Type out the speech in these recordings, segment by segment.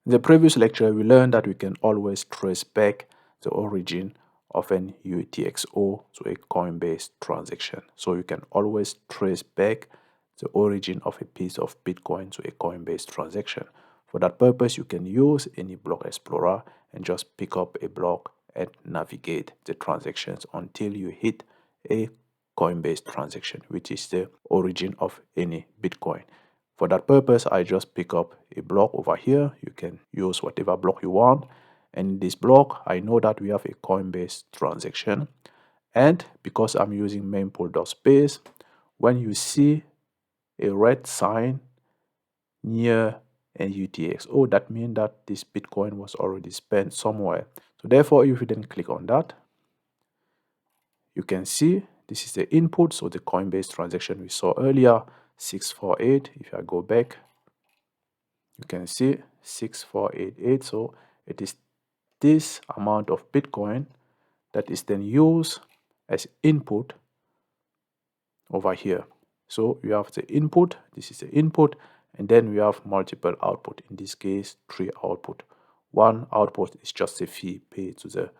In the previous lecture, we learned that we can always trace back the origin of an UTXO to a Coinbase transaction. So you can always trace back the origin of a piece of Bitcoin to a Coinbase transaction. For that purpose, you can use any block explorer and just pick up a block and navigate the transactions until you hit a Coinbase transaction, which is the origin of any Bitcoin. For that purpose, I just pick up a block over here. You can use whatever block you want. And in this block, I know that we have a Coinbase transaction. And because I'm using mempool.space, when you see a red sign near a UTXO, that means that this Bitcoin was already spent somewhere. So therefore, if you then click on that, you can see this is the input. So the Coinbase transaction we saw earlier, 648. If I go back, you can see 6488. So it is this amount of Bitcoin that is then used as input over here. So you have the input, this is the input, and then we have multiple output. In this case, 3 output. One output is just a fee paid to the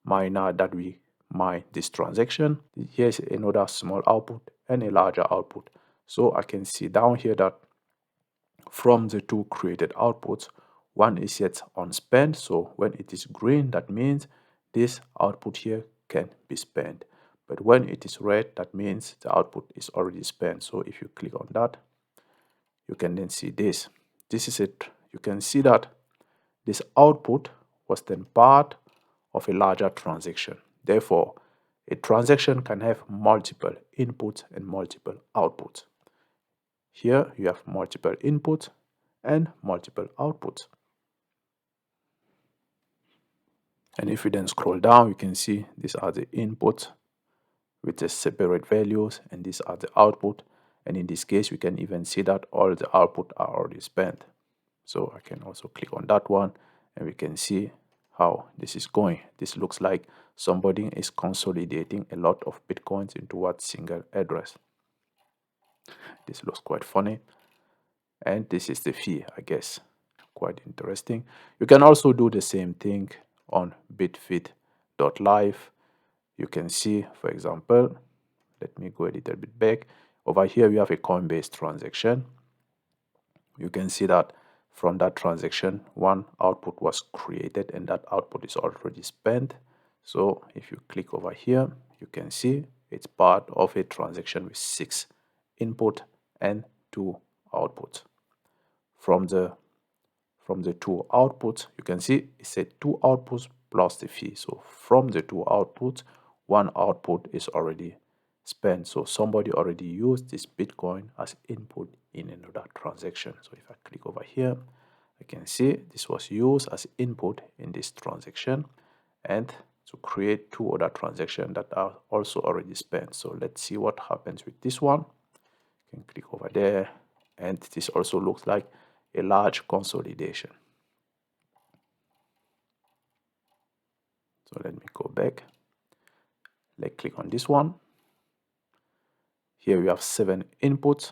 miner that we mine this transaction. Here's another small output and a larger output. So I can see down here that from the two created outputs, one is yet unspent. So when it is green, that means this output here can be spent. But when it is red, that means the output is already spent. So if you click on that, you can then see this. This is it. You can see that this output was then part of a larger transaction. Therefore, a transaction can have multiple inputs and multiple outputs. Here you have multiple inputs and multiple outputs. And if we then scroll down, you can see these are the inputs with the separate values, and these are the output. And in this case, we can even see that all the output are already spent. So I can also click on that one, and we can see how this is going. This looks like somebody is consolidating a lot of Bitcoins into one single address. This looks quite funny. And this is the fee, I guess. Quite interesting. You can also do the same thing on bitfit.live. You can see, for example, let me go a little bit back. Over here, we have a Coinbase transaction. You can see that from that transaction, one output was created and that output is already spent. So if you click over here, you can see it's part of a transaction with 6 input and 2 outputs. From the 2 outputs, you can see it said 2 outputs plus the fee. So from the 2 outputs, one output is already spent. So somebody already used this Bitcoin as input in another transaction. So if I click over here, I can see this was used as input in this transaction and to create 2 other transactions that are also already spent. So let's see what happens with this one. You can click over there, and this also looks like a large consolidation. So let me go back. Let's click on this one. Here we have 7 inputs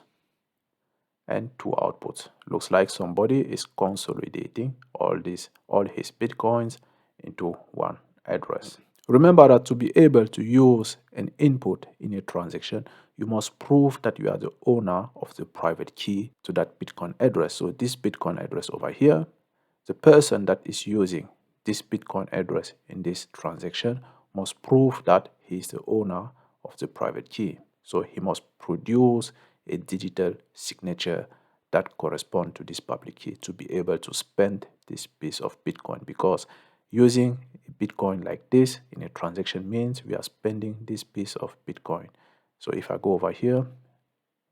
and 2 outputs. Looks like somebody is consolidating all his Bitcoins into one address. Remember that to be able to use an input in a transaction, you must prove that you are the owner of the private key to that Bitcoin address. So this Bitcoin address over here, the person that is using this Bitcoin address in this transaction must prove that he is the owner of the private key. So he must produce a digital signature that corresponds to this public key to be able to spend this piece of Bitcoin, because using a Bitcoin like this in a transaction means we are spending this piece of Bitcoin. So if I go over here,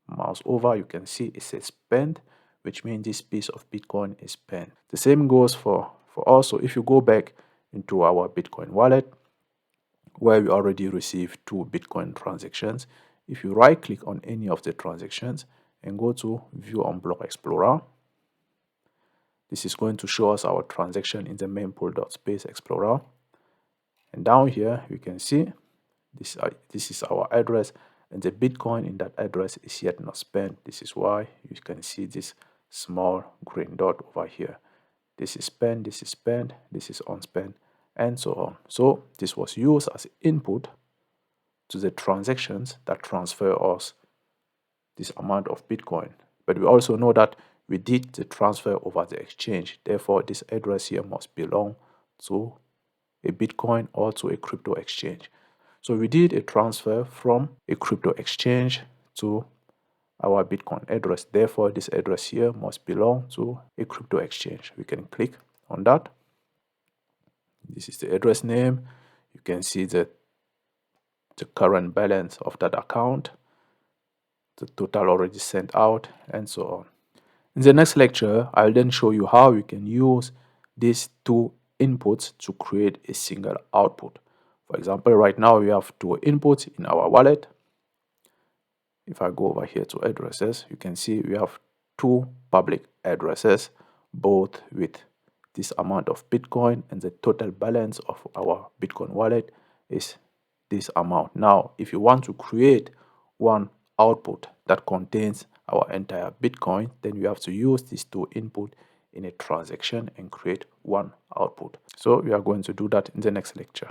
mouse over, you can see it says spend, which means this piece of Bitcoin is spent. The same goes for us. So if you go back into our Bitcoin wallet, where we already received 2 Bitcoin transactions, if you right click on any of the transactions and go to view on block explorer, this is going to show us our transaction in the mempool.space explorer. And down here, you can see this is our address, and the Bitcoin in that address is yet not spent. This is why you can see this small green dot over here. This is spent, this is spent, this is unspent, and so on. So this was used as input to the transactions that transfer us this amount of Bitcoin. But we also know that we did the transfer over the exchange. Therefore, this address here must belong to a Bitcoin or to a crypto exchange. So we did a transfer from a crypto exchange to our Bitcoin address. Therefore, this address here must belong to a crypto exchange. We can click on that. This is the address name. You can see the current balance of that account, the total already sent out, and so on. In the next lecture, I'll then show you how you can use these two inputs to create a single output. For example, right now we have two inputs in our wallet. If I go over here to addresses, you can see we have two public addresses, both with this amount of Bitcoin, and the total balance of our Bitcoin wallet is this amount. Now, if you want to create one output that contains our entire Bitcoin, then you have to use these two inputs in a transaction and create one output. So we are going to do that in the next lecture.